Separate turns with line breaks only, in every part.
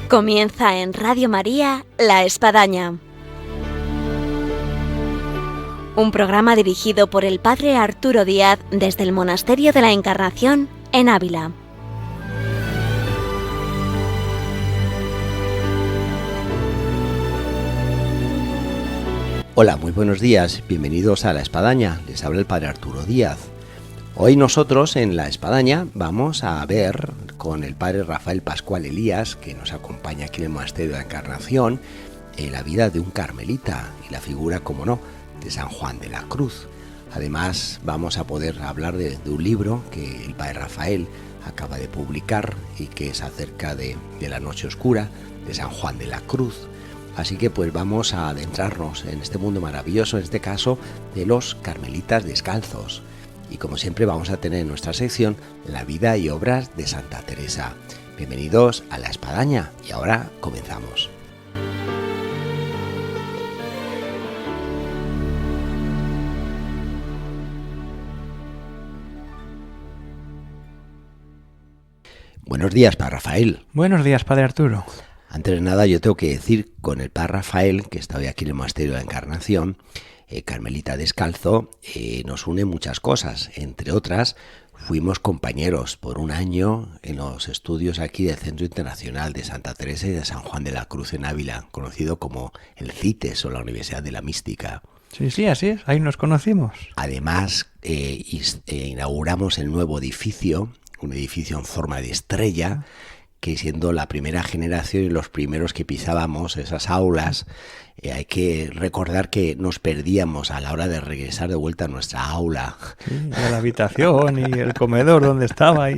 Comienza en Radio María La Espadaña, un programa dirigido por el Padre Arturo Díaz desde el Monasterio de la Encarnación en Ávila.
Hola, muy buenos días, bienvenidos a La Espadaña, les habla el Padre Arturo Díaz. Hoy nosotros en La Espadaña vamos a ver con el Padre Rafael Pascual Elías, que nos acompaña aquí en el Monasterio de la Encarnación, la vida de un carmelita y la figura, como no, de San Juan de la Cruz. Además vamos a poder hablar de un libro que el Padre Rafael acaba de publicar y que es acerca de la noche oscura de San Juan de la Cruz. Así que pues vamos a adentrarnos en este mundo maravilloso, en este caso de los carmelitas descalzos. Y como siempre vamos a tener en nuestra sección la vida y obras de Santa Teresa. Bienvenidos a La Espadaña y ahora comenzamos. Buenos días, Padre Rafael.
Buenos días, Padre Arturo.
Antes de nada, yo tengo que decir con el Padre Rafael, que está hoy aquí en el Monasterio de la Encarnación, carmelita descalzo, nos une muchas cosas. Entre otras, fuimos compañeros por un año en los estudios aquí del Centro Internacional de Santa Teresa y de San Juan de la Cruz en Ávila, conocido como el CITES o la Universidad de la Mística.
Sí, así es, ahí nos conocimos.
Además, inauguramos el nuevo edificio, un edificio en forma de estrella, que siendo la primera generación y los primeros que pisábamos esas aulas, hay que recordar que nos perdíamos a la hora de regresar de vuelta a nuestra aula.
Sí, a la habitación y el comedor donde estaba ahí.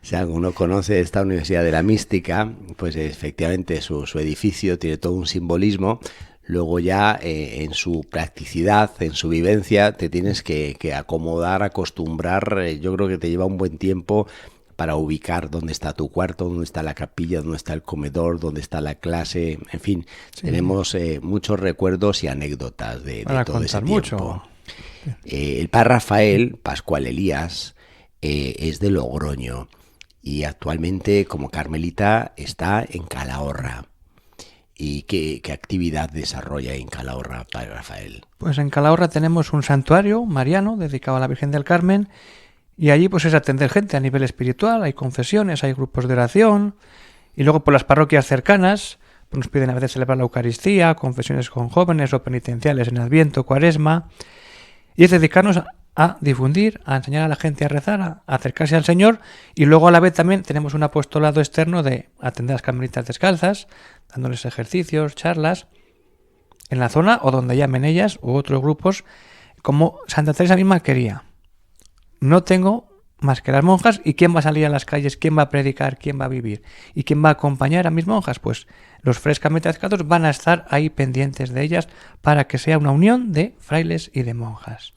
Si alguno conoce esta Universidad de la Mística, pues efectivamente su edificio tiene todo un simbolismo. Luego ya en su practicidad, en su vivencia, te tienes que acomodar, acostumbrar. Yo creo que te lleva un buen tiempo para ubicar dónde está tu cuarto, dónde está la capilla, dónde está el comedor, dónde está la clase, en fin, sí. Tenemos muchos recuerdos y anécdotas de todo ese tiempo. Mucho. El Padre Rafael Pascual Elías es de Logroño y actualmente como carmelita está en Calahorra. ¿Y qué actividad desarrolla en Calahorra, Padre Rafael?
Pues en Calahorra tenemos un santuario mariano dedicado a la Virgen del Carmen. Y allí pues es atender gente a nivel espiritual, hay confesiones, hay grupos de oración, y luego por las parroquias cercanas pues nos piden a veces celebrar la Eucaristía, confesiones con jóvenes o penitenciales en Adviento, Cuaresma, y es dedicarnos a difundir, a enseñar a la gente a rezar, a acercarse al Señor, y luego a la vez también tenemos un apostolado externo de atender a las carmelitas descalzas, dándoles ejercicios, charlas, en la zona o donde llamen ellas u otros grupos, como Santa Teresa misma quería. No tengo más que las monjas, ¿y quién va a salir a las calles? ¿Quién va a predicar? ¿Quién va a vivir? ¿Y quién va a acompañar a mis monjas? Pues los frailes carmelitas descalzos van a estar ahí pendientes de ellas para que sea una unión de frailes y de monjas.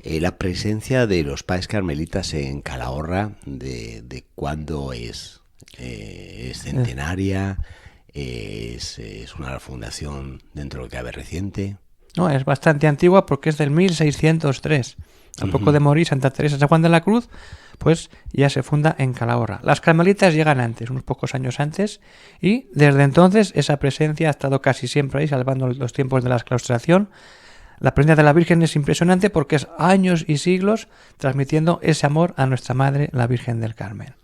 La presencia de los padres carmelitas en Calahorra, ¿de cuándo es? ¿Es centenaria? ¿Es una fundación dentro de lo que cabe reciente?
No, es bastante antigua porque es del 1603. Al poco de morir Santa Teresa de San Juan de la Cruz, pues ya se funda en Calahorra. Las carmelitas llegan antes, unos pocos años antes, y desde entonces esa presencia ha estado casi siempre ahí, salvando los tiempos de la exclaustración. La presencia de la Virgen es impresionante porque es años y siglos transmitiendo ese amor a nuestra Madre, la Virgen del Carmen.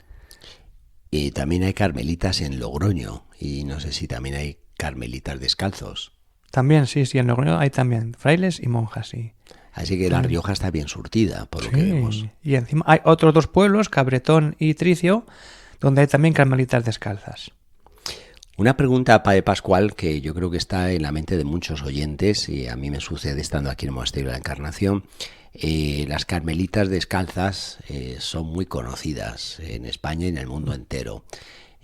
Y también hay carmelitas en Logroño, y no sé si también hay carmelitas descalzos.
También, sí, en Logroño hay también frailes y monjas, sí.
Así que La Rioja está bien surtida, por lo que vemos.
Y encima hay otros dos pueblos, Cabretón y Tricio, donde hay también carmelitas descalzas.
Una pregunta, Padre Pascual, que yo creo que está en la mente de muchos oyentes, y a mí me sucede estando aquí en el Monasterio de la Encarnación. Las carmelitas descalzas son muy conocidas en España y en el mundo entero.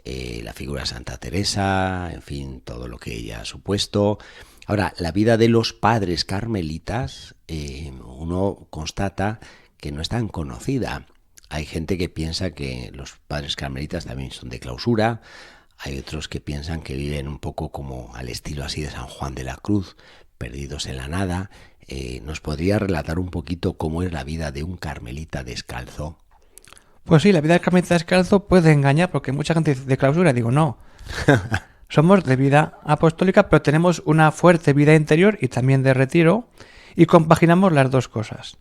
La figura de Santa Teresa, en fin, todo lo que ella ha supuesto. Ahora, la vida de los padres carmelitas, uno constata que no es tan conocida. Hay gente que piensa que los padres carmelitas también son de clausura, hay otros que piensan que viven un poco como al estilo así de San Juan de la Cruz, perdidos en la nada. ¿Nos podría relatar un poquito cómo es la vida de un carmelita descalzo?
Pues sí, la vida del carmelita descalzo puede engañar, porque mucha gente dice de clausura, digo no, Somos de vida apostólica, pero tenemos una fuerte vida interior y también de retiro, y compaginamos las dos cosas.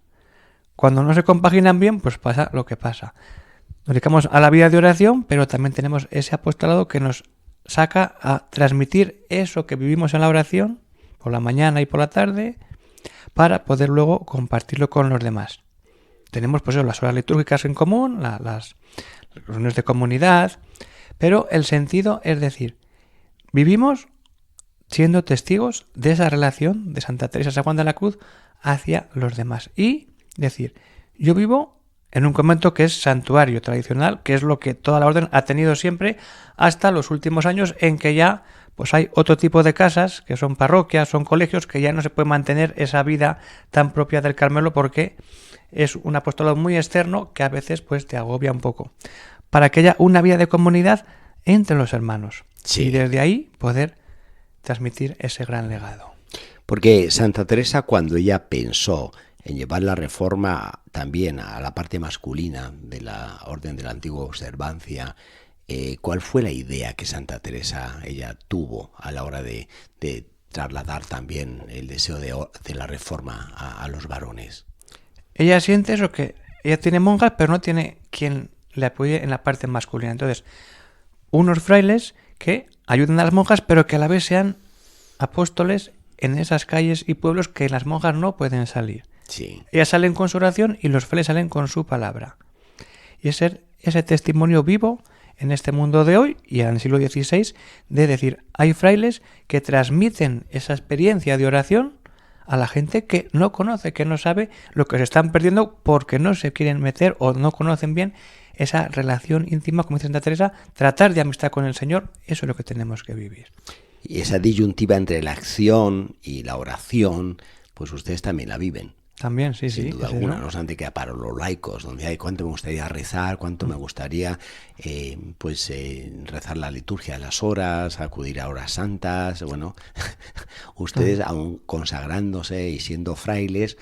Cuando no se compaginan bien, pues pasa lo que pasa. Nos dedicamos a la vida de oración, pero también tenemos ese apostolado que nos saca a transmitir eso que vivimos en la oración, por la mañana y por la tarde, para poder luego compartirlo con los demás. Tenemos pues eso, las horas litúrgicas en común, las reuniones de comunidad, pero el sentido es decir, vivimos siendo testigos de esa relación de Santa Teresa de San Juan de la Cruz hacia los demás. Y decir, yo vivo en un convento que es santuario tradicional, que es lo que toda la orden ha tenido siempre hasta los últimos años, en que ya pues hay otro tipo de casas, que son parroquias, son colegios, que ya no se puede mantener esa vida tan propia del Carmelo porque es un apostolado muy externo que a veces pues te agobia un poco. Para que haya una vida de comunidad entre los hermanos.
Sí.
Y desde ahí poder transmitir ese gran legado.
Porque Santa Teresa, cuando ella pensó en llevar la reforma también a la parte masculina de la orden de la antigua observancia, ¿cuál fue la idea que Santa Teresa ella tuvo a la hora de trasladar también el deseo de la reforma a los varones?
Ella siente eso, que ella tiene monjas, pero no tiene quien le apoye en la parte masculina. Entonces, unos frailes que ayuden a las monjas, pero que a la vez sean apóstoles en esas calles y pueblos que las monjas no pueden salir.
Sí.
Ellas salen con su oración y los frailes salen con su palabra. Y ese testimonio vivo en este mundo de hoy y en el siglo XVI de decir, hay frailes que transmiten esa experiencia de oración a la gente que no conoce, que no sabe lo que se están perdiendo porque no se quieren meter o no conocen bien esa relación íntima, como dice Santa Teresa, tratar de amistad con el Señor, eso es lo que tenemos que vivir.
Y esa disyuntiva entre la acción y la oración, pues ustedes también la viven.
También, sí,
Sin
sí.
duda alguna, no obstante que para los laicos, donde hay cuánto me gustaría rezar, cuánto me gustaría rezar la liturgia a las horas, acudir a horas santas, bueno, ustedes aún consagrándose y siendo frailes,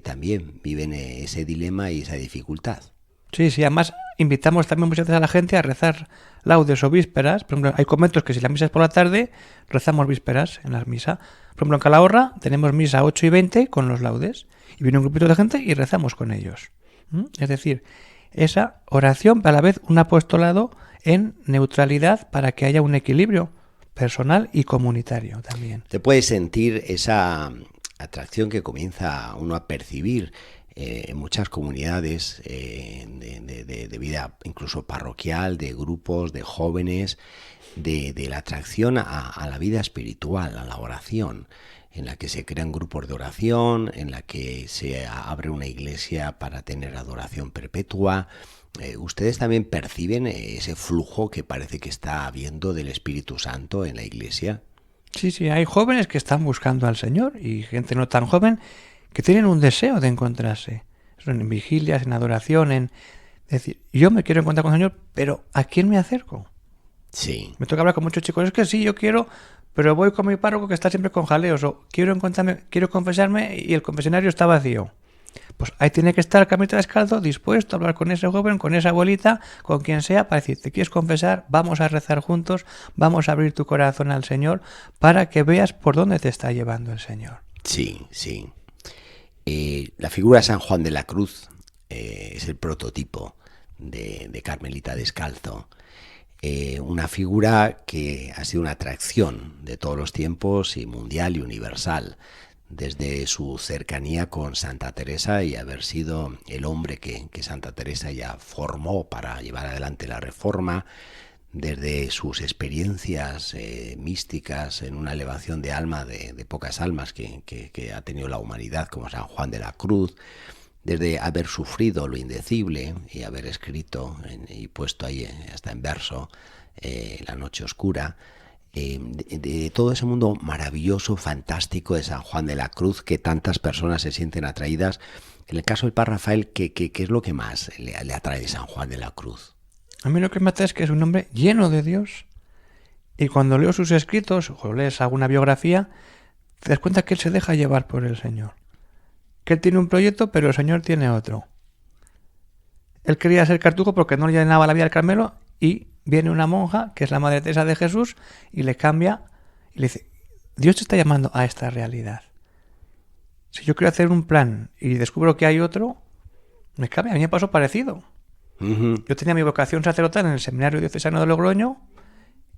también viven ese dilema y esa dificultad.
Sí, sí, además invitamos también muchas veces a la gente a rezar laudes o vísperas. Por ejemplo, hay conventos que si la misa es por la tarde, rezamos vísperas en la misa. Por ejemplo, en Calahorra tenemos misa a 8:20 con los laudes. Y viene un grupito de gente y rezamos con ellos. Es decir, esa oración, pero a la vez un apostolado en neutralidad para que haya un equilibrio personal y comunitario también.
Te puedes sentir esa atracción que comienza uno a percibir en muchas comunidades de vida incluso parroquial, de grupos, de jóvenes, de la atracción a la vida espiritual, a la oración, en la que se crean grupos de oración, en la que se abre una iglesia para tener adoración perpetua. ¿Ustedes también perciben ese flujo que parece que está habiendo del Espíritu Santo en la iglesia?
Sí, sí, hay jóvenes que están buscando al Señor y gente no tan joven que tienen un deseo de encontrarse. En vigilias, en adoración, en decir, yo me quiero encontrar con el Señor, pero ¿a quién me acerco?
Sí.
Me toca hablar con muchos chicos, es que sí, yo quiero, pero voy con mi párroco que está siempre con jaleos, o quiero encontrarme, quiero confesarme y el confesionario está vacío. Pues ahí tiene que estar el caminito descalzo, dispuesto a hablar con ese joven, con esa abuelita, con quien sea, para decir, ¿te quieres confesar? Vamos a rezar juntos, vamos a abrir tu corazón al Señor para que veas por dónde te está llevando el Señor.
Sí, sí. La figura de San Juan de la Cruz es el prototipo de Carmelita descalzo. Una figura que ha sido una atracción de todos los tiempos y mundial y universal, desde su cercanía con Santa Teresa y haber sido el hombre que Santa Teresa ya formó para llevar adelante la reforma, desde sus experiencias místicas en una elevación de alma de pocas almas que ha tenido la humanidad, como San Juan de la Cruz, desde haber sufrido lo indecible y haber escrito y puesto ahí hasta en verso La noche oscura, de todo ese mundo maravilloso, fantástico de San Juan de la Cruz, que tantas personas se sienten atraídas. En el caso del Padre Rafael, ¿qué es lo que más le atrae de San Juan de la Cruz?
A mí lo que me atrae es que es un hombre lleno de Dios. Y cuando leo sus escritos o lees alguna biografía, te das cuenta que él se deja llevar por el Señor. Que él tiene un proyecto, pero el Señor tiene otro. Él quería ser cartujo porque no le llenaba la vida al Carmelo y viene una monja, que es la Madre Teresa de Jesús, y le cambia, y le dice, Dios te está llamando a esta realidad. Si yo quiero hacer un plan y descubro que hay otro, me cambia. A mí me pasó parecido. Yo tenía mi vocación sacerdotal en el Seminario Diocesano de Logroño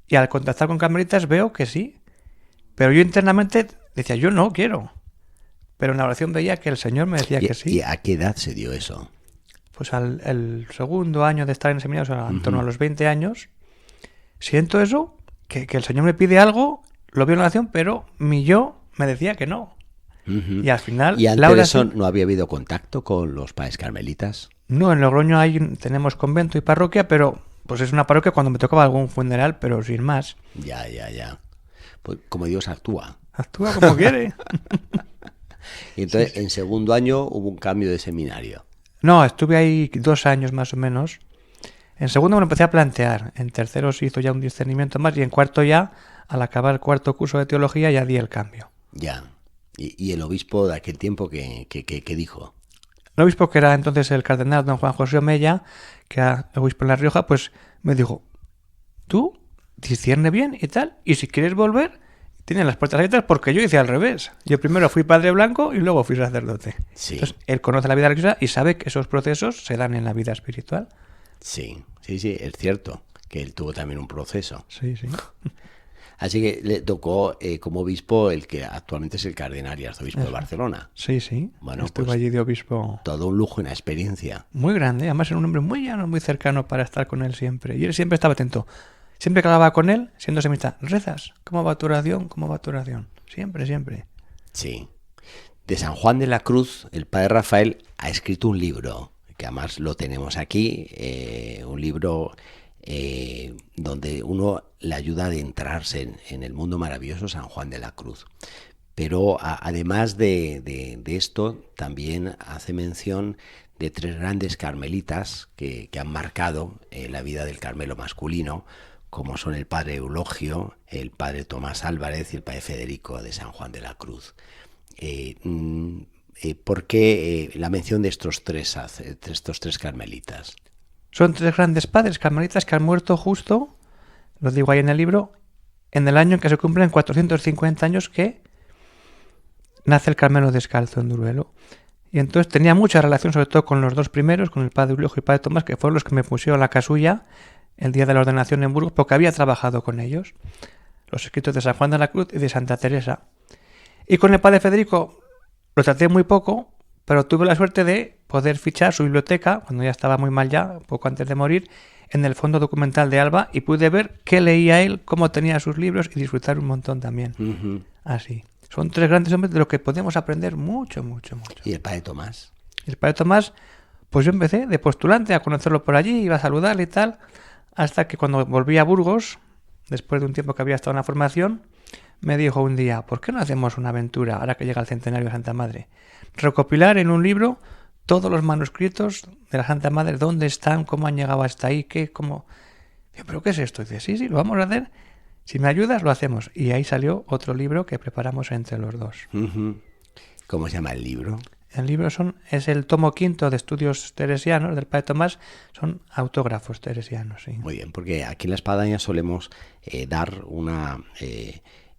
y al contactar con carmelitas veo que sí. Pero yo internamente decía, yo no quiero. Pero en la oración veía que el Señor me decía que sí.
¿Y a qué edad se dio eso?
Pues el segundo año de estar en el seminario, o sea, en torno a los 20 años, siento eso, que el Señor me pide algo, lo veo en la oración, pero mi yo me decía que no. Y al final...
¿Y antes
Laura,
de eso
sí,
no había habido contacto con los padres carmelitas?
no, en Logroño tenemos convento y parroquia, pero pues es una parroquia cuando me tocaba algún funeral, pero sin más.
Ya. Pues como Dios actúa.
Actúa como quiere.
Y entonces, en segundo año hubo un cambio de seminario.
No, estuve ahí 2 años más o menos. En segundo me lo empecé a plantear. En tercero se hizo ya un discernimiento más y en cuarto ya, al acabar el cuarto curso de teología, ya di el cambio.
Ya. ¿Y el obispo de aquel tiempo qué dijo?
El obispo, que era entonces el cardenal don Juan José Omella, que era obispo en La Rioja, pues me dijo, tú discierne bien y tal, y si quieres volver, tienes las puertas abiertas, porque yo hice al revés. Yo primero fui padre blanco y luego fui sacerdote.
Sí.
Entonces, él conoce la vida religiosa y sabe que esos procesos se dan en la vida espiritual.
Sí, es cierto que él tuvo también un proceso.
Sí.
Así que le tocó como obispo el que actualmente es el cardenal y arzobispo de Barcelona.
Sí.
Bueno,
estuve
pues,
allí de obispo.
Todo un lujo y una experiencia.
Muy grande, además era un hombre muy llano, muy cercano para estar con él siempre. Y él siempre estaba atento. Siempre que hablaba con él, siendo semita, rezas, ¿cómo va tu oración? ¿Cómo va tu oración? Siempre.
Sí. De San Juan de la Cruz, el padre Rafael ha escrito un libro, que además lo tenemos aquí, un libro donde uno le ayuda a adentrarse en el mundo maravilloso San Juan de la Cruz. Pero además de esto, también hace mención de 3 grandes carmelitas que han marcado la vida del Carmelo masculino, como son el padre Eulogio, el padre Tomás Álvarez y el padre Federico de San Juan de la Cruz. ¿Por qué la mención de estos tres carmelitas?
Son 3 grandes padres carmelitas que han muerto justo, lo digo ahí en el libro, en el año en que se cumplen 450 años que nace el Carmelo descalzo en Duruelo. Y entonces tenía mucha relación sobre todo con los 2 primeros, con el padre Eulogio y el padre Tomás, que fueron los que me pusieron la casulla el día de la ordenación en Burgos, porque había trabajado con ellos. Los escritos de San Juan de la Cruz y de Santa Teresa. Y con el padre Federico lo traté muy poco, pero tuve la suerte de poder fichar su biblioteca, cuando ya estaba muy mal ya, poco antes de morir, en el Fondo Documental de Alba, y pude ver qué leía él, cómo tenía sus libros y disfrutar un montón también. Así. Son 3 grandes hombres de los que podemos aprender mucho.
¿Y el padre Tomás?
El padre Tomás, pues yo empecé de postulante a conocerlo por allí, iba a saludarle y tal, hasta que cuando volví a Burgos, después de un tiempo que había estado en la formación, me dijo un día, ¿por qué no hacemos una aventura, ahora que llega el centenario de Santa Madre? Recopilar en un libro todos los manuscritos de la Santa Madre, dónde están, cómo han llegado hasta ahí, cómo... Digo, ¿pero qué es esto? Y dice, sí, lo vamos a hacer. Si me ayudas, lo hacemos. Y ahí salió otro libro que preparamos entre los 2.
¿Cómo se llama el libro?
El libro es el tomo 5 de estudios teresianos del padre Tomás, son autógrafos teresianos. Sí.
Muy bien, porque aquí en La Espadaña solemos dar una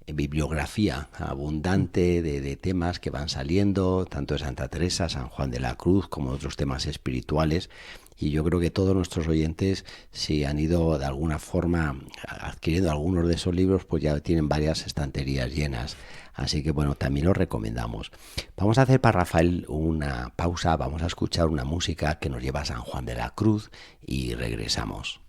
bibliografía abundante de temas que van saliendo, tanto de Santa Teresa, San Juan de la Cruz, como otros temas espirituales. Y yo creo que todos nuestros oyentes, si han ido de alguna forma adquiriendo algunos de esos libros, pues ya tienen varias estanterías llenas. Así que bueno, también los recomendamos. Vamos a hacer para Rafael una pausa, vamos a escuchar una música que nos lleva a San Juan de la Cruz y regresamos.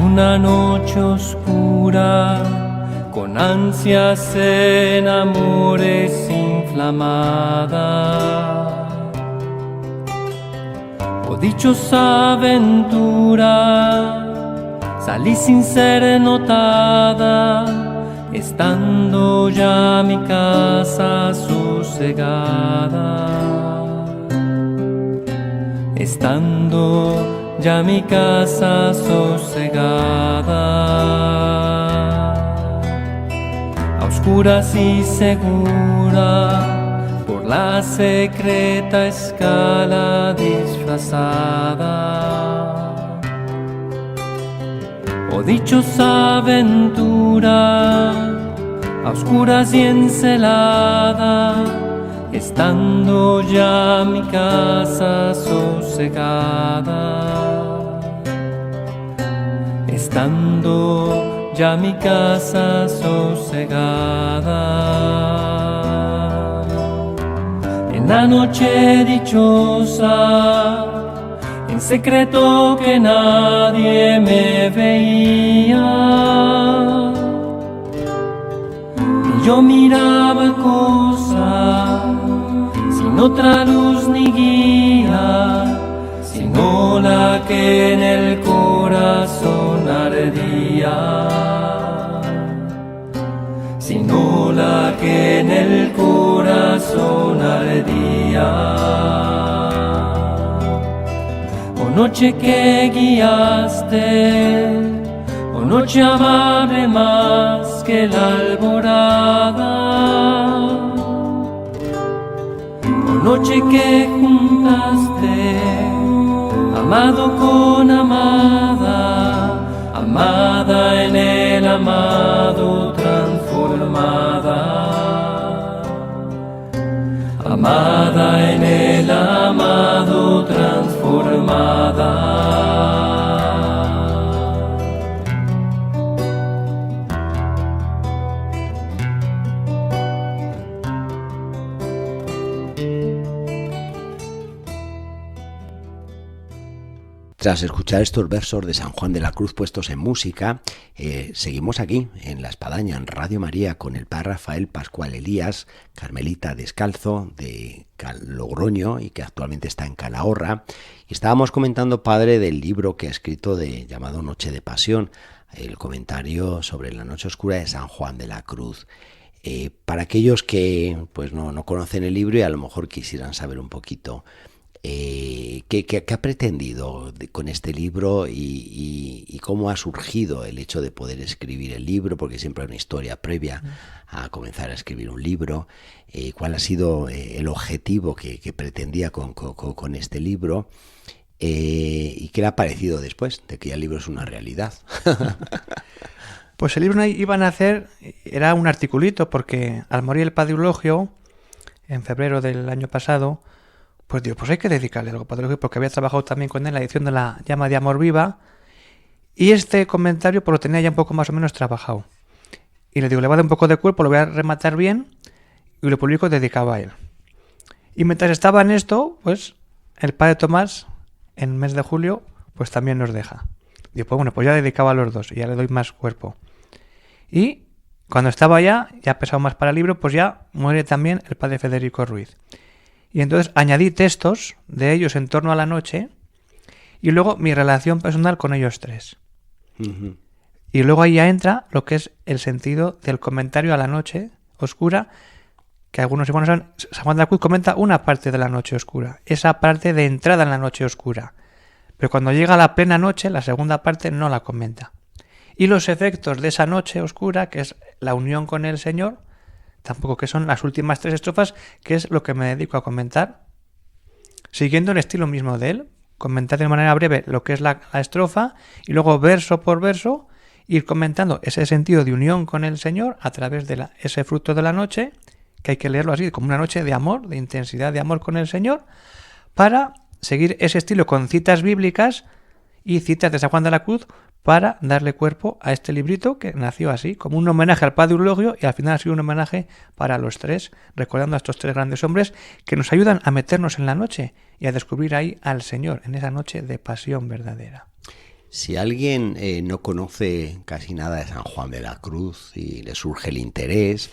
Una noche oscura, con ansias en amores inflamada, dichosa aventura, salí sin ser notada, estando ya mi casa sosegada. Estando ya mi casa sosegada, a oscuras y segura, por la secreta escala disfrazada. Oh dichosa aventura, a oscuras y encelada, estando ya mi casa sosegada. Estando ya mi casa sosegada. En la noche dichosa, en secreto que nadie me veía, y yo miraba cosa sin otra luz ni guía, sino la que en el corazón ardía, sino la que en el corazón ardía. Oh noche que guiaste, oh noche amable más que la alborada, noche que juntaste amado con amada, amada en el amado transformada, amada en el amado transformada.
Tras escuchar estos versos de San Juan de la Cruz puestos en música, seguimos aquí en La Espadaña, en Radio María, con el padre Rafael Pascual Elías, carmelita descalzo de Logroño y que actualmente está en Calahorra. Y estábamos comentando, padre, del libro que ha escrito llamado Noche de Pasión, el comentario sobre la noche oscura de San Juan de la Cruz. Para aquellos que pues no conocen el libro y a lo mejor quisieran saber un poquito ¿qué ha pretendido con este libro y cómo ha surgido el hecho de poder escribir el libro, porque siempre hay una historia previa a comenzar a escribir un libro, cuál ha sido el objetivo que pretendía con este libro y qué le ha parecido después de que ya el libro es una realidad?
Pues el libro iban a hacer, era un articulito, porque al morir el padre Eulogio en febrero del año pasado, pues digo, pues hay que dedicarle algo, padre Eulogio, porque había trabajado también con él en la edición de la Llama de Amor Viva, y este comentario pues lo tenía ya un poco más o menos trabajado. Y le digo, le va a dar un poco de cuerpo, lo voy a rematar bien, y lo publico dedicado a él. Y mientras estaba en esto, pues el padre Tomás, en el mes de julio, pues también nos deja. Digo, pues bueno, pues ya dedicaba a los dos, y ya le doy más cuerpo. Y cuando estaba ya pesado más para el libro, pues ya muere también el padre Federico Ruiz. Y entonces añadí textos de ellos en torno a la noche y luego mi relación personal con ellos tres. Uh-huh. Y luego ahí ya entra lo que es el sentido del comentario a la noche oscura, que algunos hermanos saben. San Juan de la Cruz comenta una parte de la noche oscura, esa parte de entrada en la noche oscura. Pero cuando llega a la plena noche, la segunda parte no la comenta. Y los efectos de esa noche oscura, que es la unión con el Señor, tampoco, que son las últimas 3 estrofas, que es lo que me dedico a comentar, siguiendo el estilo mismo de él, comentar de manera breve lo que es la estrofa y luego verso por verso ir comentando ese sentido de unión con el Señor a través de ese fruto de la noche, que hay que leerlo así, como una noche de amor, de intensidad de amor con el Señor, para seguir ese estilo con citas bíblicas y citas de San Juan de la Cruz, para darle cuerpo a este librito que nació así, como un homenaje al padre Eulogio, y al final ha sido un homenaje para los tres, recordando a estos 3 grandes hombres que nos ayudan a meternos en la noche y a descubrir ahí al Señor, en esa noche de pasión verdadera.
Si alguien no conoce casi nada de San Juan de la Cruz y le surge el interés,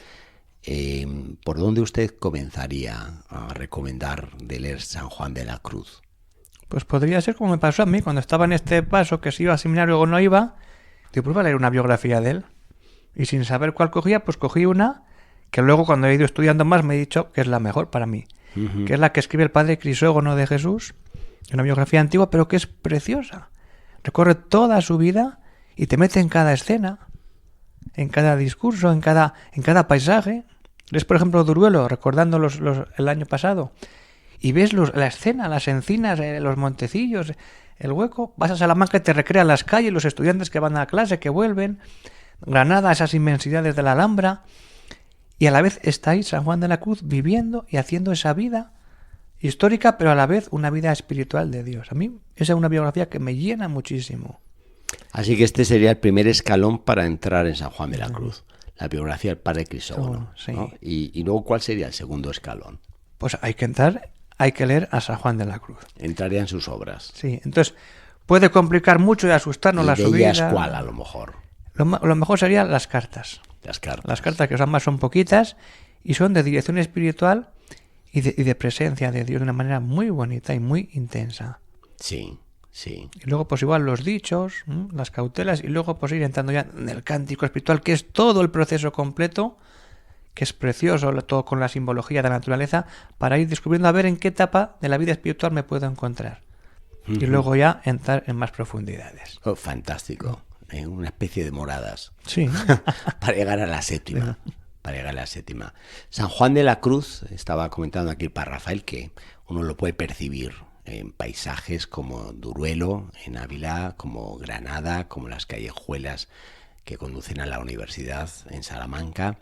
¿por dónde usted comenzaría a recomendar de leer San Juan de la Cruz?
Pues podría ser como me pasó a mí cuando estaba en este paso, que si iba al seminario o no iba. Digo, pues voy a leer una biografía de él. Y sin saber cuál cogía, pues cogí una que luego cuando he ido estudiando más me he dicho que es la mejor para mí. Que es la que escribe el padre Crisógono de Jesús. Una biografía antigua, pero que es preciosa. Recorre toda su vida y te mete en cada escena, en cada discurso, en cada paisaje. Ves, por ejemplo, Duruelo, recordando el año pasado, y ves la escena, las encinas, los montecillos, el hueco. Vas a Salamanca y te recrean las calles, los estudiantes que van a clase, que vuelven. Granada, esas inmensidades de la Alhambra. Y a la vez está ahí San Juan de la Cruz viviendo y haciendo esa vida histórica, pero a la vez una vida espiritual de Dios. A mí esa es una biografía que me llena muchísimo.
Así que este sería el primer escalón para entrar en San Juan de la Cruz, la biografía del padre Crisógono.
Sí.
¿No? Y luego, ¿cuál sería el segundo escalón?
Pues hay que leer a San Juan de la Cruz.
Entraría en sus obras.
Sí, entonces puede complicar mucho y asustarnos
¿Y
la
de
subida.
ellas cuál, a lo mejor?
Lo mejor serían las cartas.
Las cartas.
Las cartas que usan más son poquitas y son de dirección espiritual y de presencia de Dios de una manera muy bonita y muy intensa.
Sí, sí.
Y luego pues igual los dichos, las cautelas, y luego pues ir entrando ya en el cántico espiritual, que es todo el proceso completo, que es precioso, todo con la simbología de la naturaleza, para ir descubriendo a ver en qué etapa de la vida espiritual me puedo encontrar. Y luego ya entrar en más profundidades.
Oh, fantástico. Una especie de moradas.
Sí.
Para llegar a la séptima. Para llegar a la séptima. San Juan de la Cruz, estaba comentando aquí el padre Rafael, que uno lo puede percibir en paisajes como Duruelo, en Ávila, como Granada, como las callejuelas que conducen a la universidad en Salamanca,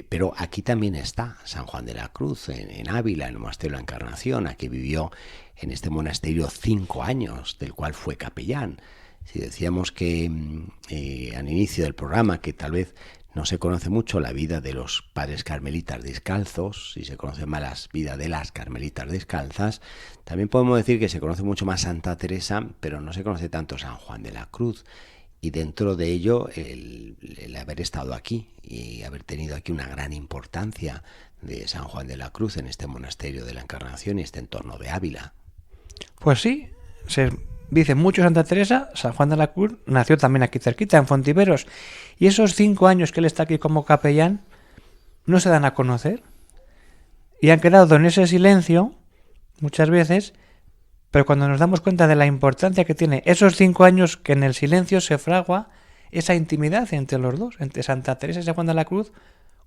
pero aquí también está San Juan de la Cruz, en Ávila, en el monasterio de la Encarnación. Aquí vivió en este monasterio 5 años, del cual fue capellán. Si decíamos que al inicio del programa que tal vez no se conoce mucho la vida de los padres carmelitas descalzos, y se conoce más la vida de las carmelitas descalzas, también podemos decir que se conoce mucho más Santa Teresa, pero no se conoce tanto San Juan de la Cruz. Y dentro de ello el haber estado aquí y haber tenido aquí una gran importancia de San Juan de la Cruz en este monasterio de la Encarnación y este entorno de Ávila.
Pues sí, se dice mucho Santa Teresa. San Juan de la Cruz nació también aquí cerquita, en Fontiveros, y esos 5 años que él está aquí como capellán no se dan a conocer y han quedado en ese silencio muchas veces. Pero cuando nos damos cuenta de la importancia que tiene esos 5 años, que en el silencio se fragua esa intimidad entre los dos, entre Santa Teresa y San Juan de la Cruz,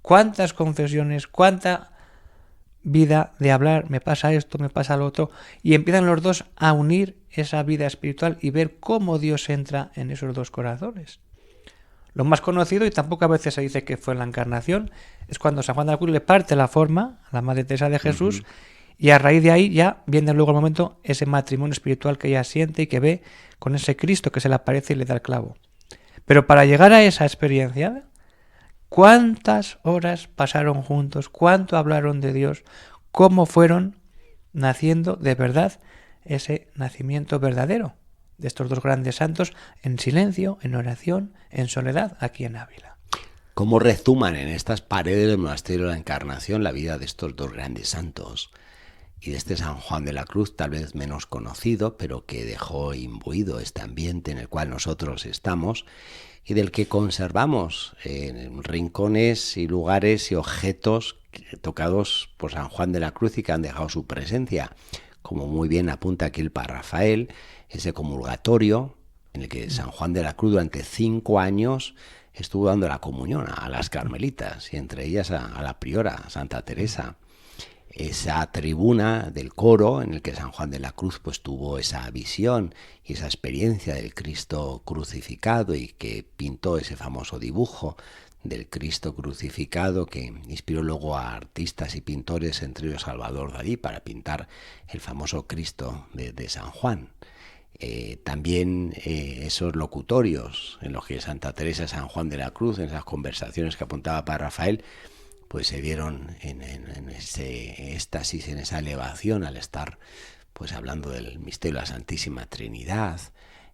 cuántas confesiones, cuánta vida de hablar, me pasa esto, me pasa lo otro, y empiezan los dos a unir esa vida espiritual y ver cómo Dios entra en esos dos corazones. Lo más conocido, y tampoco a veces se dice que fue en la Encarnación, es cuando San Juan de la Cruz le parte la forma a la Madre Teresa de Jesús. Y a raíz de ahí ya viene luego el momento, ese matrimonio espiritual que ella siente y que ve con ese Cristo que se le aparece y le da el clavo. Pero para llegar a esa experiencia, ¿cuántas horas pasaron juntos? ¿Cuánto hablaron de Dios? ¿Cómo fueron naciendo de verdad ese nacimiento verdadero de estos dos grandes santos en silencio, en oración, en soledad, aquí en Ávila?
¿Cómo rezuman en estas paredes del monasterio de la Encarnación la vida de estos dos grandes santos? Y de este San Juan de la Cruz, tal vez menos conocido, pero que dejó imbuido este ambiente en el cual nosotros estamos y del que conservamos rincones y lugares y objetos tocados por San Juan de la Cruz y que han dejado su presencia. Como muy bien apunta aquí el padre Rafael, ese comulgatorio en el que San Juan de la Cruz durante 5 años estuvo dando la comunión a las carmelitas y entre ellas a la priora, Santa Teresa. Esa tribuna del coro en el que San Juan de la Cruz pues tuvo esa visión y esa experiencia del Cristo crucificado y que pintó ese famoso dibujo del Cristo crucificado que inspiró luego a artistas y pintores, entre ellos Salvador Dalí, para pintar el famoso Cristo de San Juan. También esos locutorios en los que Santa Teresa y San Juan de la Cruz, en esas conversaciones que apuntaba para Rafael, pues se vieron en ese éxtasis, en esa elevación al estar pues hablando del misterio de la Santísima Trinidad.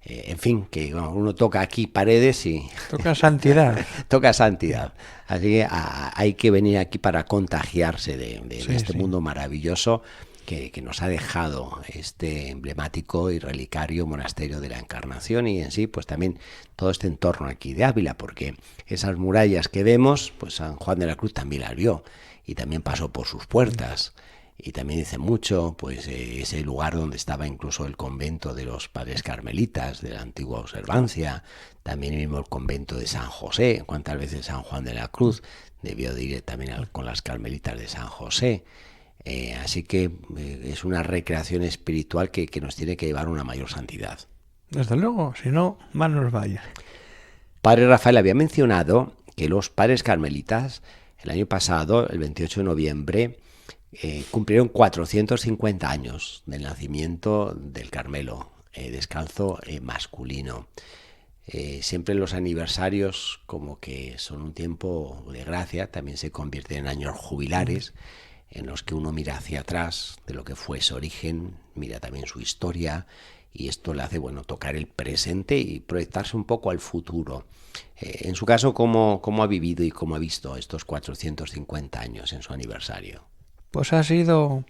En fin, que uno toca aquí paredes y...
Toca santidad.
Toca santidad. Así que hay que venir aquí para contagiarse de este mundo maravilloso que nos ha dejado este emblemático y relicario monasterio de la Encarnación, y en sí pues también todo este entorno aquí de Ávila, porque esas murallas que vemos, pues San Juan de la Cruz también las vio y también pasó por sus puertas. Y también dice mucho pues ese lugar donde estaba incluso el convento de los padres carmelitas de la antigua observancia, también mismo el convento de San José. Cuántas veces San Juan de la Cruz debió de ir también con las carmelitas de San José. Así que es una recreación espiritual que nos tiene que llevar a una mayor santidad.
Desde luego, si no, mal nos vaya.
Padre Rafael había mencionado que los padres carmelitas el año pasado, el 28 de noviembre, cumplieron 450 años del nacimiento del Carmelo descalzo masculino. Siempre los aniversarios como que son un tiempo de gracia, también se convierten en años jubilares, en los que uno mira hacia atrás de lo que fue su origen, mira también su historia, y esto le hace tocar el presente y proyectarse un poco al futuro. En su caso, ¿cómo ha vivido y cómo ha visto estos 450 años en su aniversario?
Pues ha sido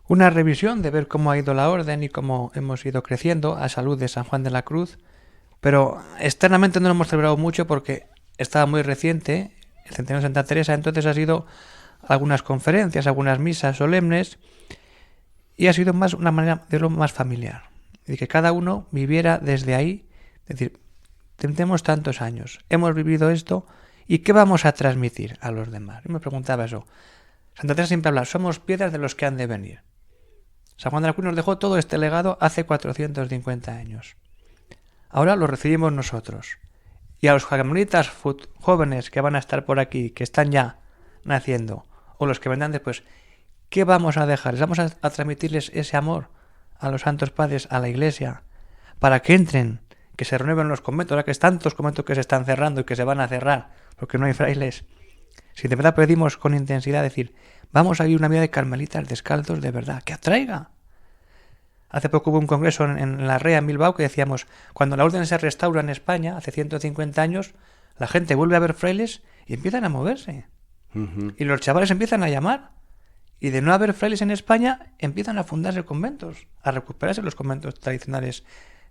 una revisión de ver cómo ha ido la orden y cómo hemos ido creciendo a salud de San Juan de la Cruz, pero externamente no lo hemos celebrado mucho porque estaba muy reciente el centenario de Santa Teresa, entonces ha sido algunas conferencias, algunas misas solemnes, y ha sido más una manera de lo más familiar, de que cada uno viviera desde ahí, es decir, tenemos tantos años, hemos vivido esto, ¿y qué vamos a transmitir a los demás? Yo me preguntaba eso. Santa Teresa siempre habla, somos piedras de los que han de venir. San Juan de la Cruz nos dejó todo este legado hace 450 años. Ahora lo recibimos nosotros. Y a los carmelitas jóvenes que van a estar por aquí, que están ya naciendo, o los que vendrán después, ¿qué vamos a dejarles? Vamos a transmitirles ese amor a los santos padres, a la Iglesia, para que entren, que se renueven los conventos, ahora que es tantos conventos que se están cerrando y que se van a cerrar, porque no hay frailes. Si de verdad pedimos con intensidad, decir, vamos a vivir una vida de carmelitas descalzos de verdad, que atraiga. Hace poco hubo un congreso en la REA, en Bilbao, que decíamos, cuando la orden se restaura en España, hace 150 años, la gente vuelve a ver frailes y empiezan a moverse. Uh-huh. Y los chavales empiezan a llamar. Y de no haber frailes en España, empiezan a fundarse conventos, a recuperarse los conventos tradicionales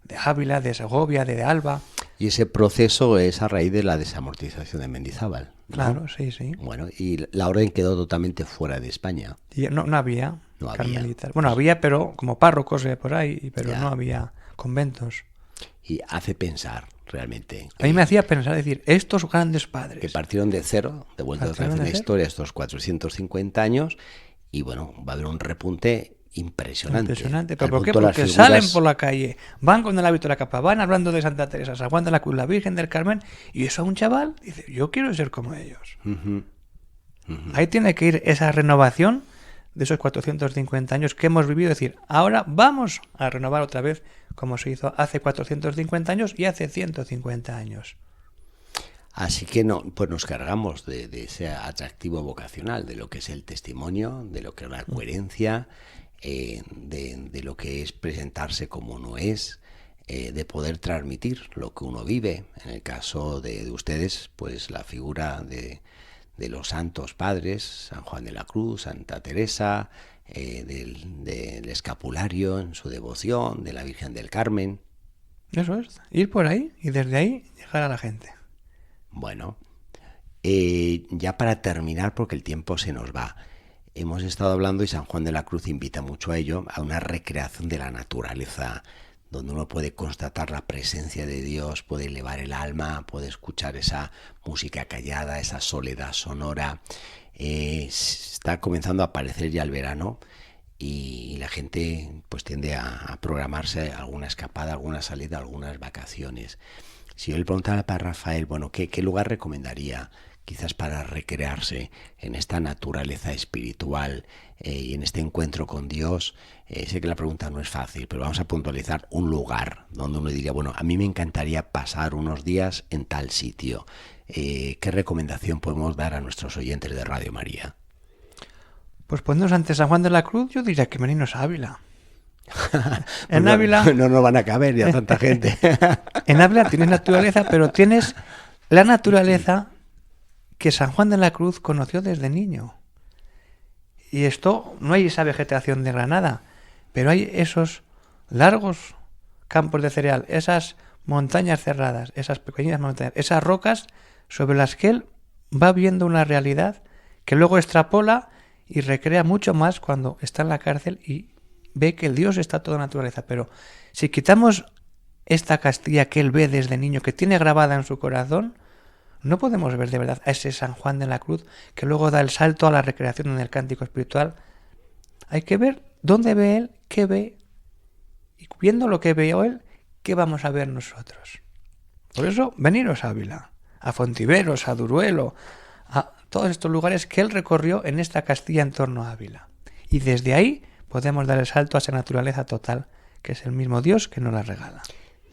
de Ávila, de Segovia, de Alba.
Y ese proceso es a raíz de la desamortización de Mendizábal, ¿no?
Claro, sí, sí.
Bueno, y la orden quedó totalmente fuera de España.
Y no había carmelitas. Bueno, había, pero como párrocos por ahí, pero ya no había conventos.
Y hace pensar, realmente.
A mí me hacía pensar, decir, estos grandes padres.
Que partieron de cero, de vuelta otra vez en la historia, estos 450 años, y bueno, va a haber un repunte impresionante.
Impresionante. ¿Pero por qué? Porque salen por la calle, van con el hábito de la capa, van hablando de Santa Teresa, San Juan de la Cruz, la Virgen del Carmen, y eso a un chaval dice, yo quiero ser como ellos. Uh-huh. Uh-huh. Ahí tiene que ir esa renovación de esos 450 años que hemos vivido, decir, ahora vamos a renovar otra vez como se hizo hace 450 años y hace 150 años.
Así que pues nos cargamos de ese atractivo vocacional, de lo que es el testimonio, de lo que es la coherencia, de lo que es presentarse como uno es, de poder transmitir lo que uno vive. En el caso de ustedes, pues la figura de los santos padres, San Juan de la Cruz, Santa Teresa, del escapulario en su devoción, de la Virgen del Carmen.
Eso es, ir por ahí y desde ahí llegar a la gente.
Bueno, ya para terminar, porque el tiempo se nos va, hemos estado hablando, y San Juan de la Cruz invita mucho a ello, a una recreación de la naturaleza, donde uno puede constatar la presencia de Dios, puede elevar el alma, puede escuchar esa música callada, esa soledad sonora. Está comenzando a aparecer ya el verano y la gente pues tiende a programarse alguna escapada, alguna salida, algunas vacaciones. Si yo le preguntara para Rafael, bueno, ¿qué lugar recomendaría quizás para recrearse en esta naturaleza espiritual y en este encuentro con Dios? Sé que la pregunta no es fácil, pero vamos a puntualizar un lugar donde uno diría, bueno, a mí me encantaría pasar unos días en tal sitio. ¿Qué recomendación podemos dar a nuestros oyentes de Radio María?
Pues poniéndonos ante San Juan de la Cruz, yo diría que venirnos a Ávila. En Ávila
no nos van a caber ya tanta gente.
En Ávila tienes naturaleza, pero tienes la naturaleza que San Juan de la Cruz conoció desde niño Y esto, no hay esa vegetación de granada, pero hay esos largos campos de cereal, esas montañas cerradas, esas pequeñas montañas, esas rocas sobre las que él va viendo una realidad que luego extrapola y recrea mucho más cuando está en la cárcel y ve que el Dios está toda naturaleza. Pero si quitamos esta Castilla que él ve desde niño, que tiene grabada en su corazón, no podemos ver de verdad a ese San Juan de la Cruz que luego da el salto a la recreación en el cántico espiritual. Hay que ver dónde ve él, qué ve, y viendo lo que veo él, ¿qué vamos a ver nosotros? Por eso, veniros a Ávila, a Fontiveros, a Duruelo, a todos estos lugares que él recorrió en esta Castilla en torno a Ávila. Y desde ahí podemos dar el salto a esa naturaleza total, que es el mismo Dios que nos la regala.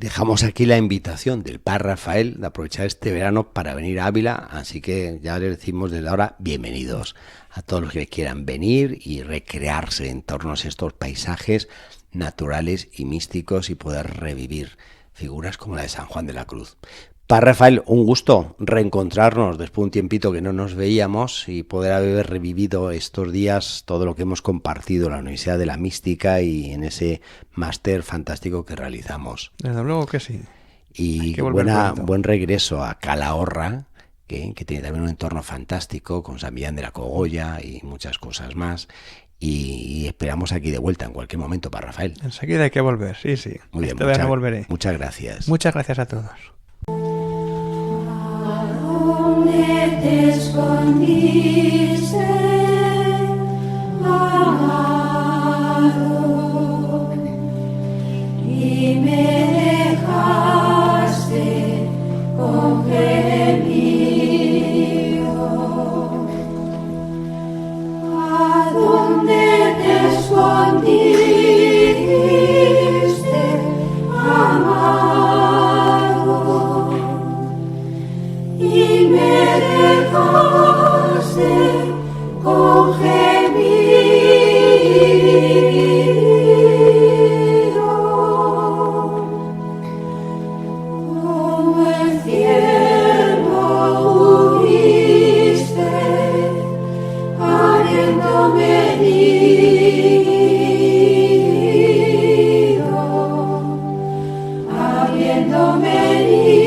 Dejamos aquí la invitación del Padre Rafael de aprovechar este verano para venir a Ávila, así que ya les decimos desde ahora bienvenidos a todos los que quieran venir y recrearse en torno a estos paisajes naturales y místicos y poder revivir figuras como la de San Juan de la Cruz. Padre Rafael, un gusto reencontrarnos después de un tiempito que no nos veíamos y poder haber revivido estos días todo lo que hemos compartido en la Universidad de la Mística y en ese máster fantástico que realizamos.
Desde luego que sí.
Y buen regreso a Calahorra, que tiene también un entorno fantástico con San Millán de la Cogolla y muchas cosas más. Y esperamos aquí de vuelta en cualquier momento, Padre Rafael.
Enseguida hay que volver, sí.
Muy bien,
volveré.
Muchas gracias.
Muchas gracias a todos.
¿Dónde te escondiste, amado? Y me dejaste con gemido. ¿A dónde te escondiste, amado? Y me dejaste con gemido, como el cielo huiste, habiéndome herido, habiéndome herido.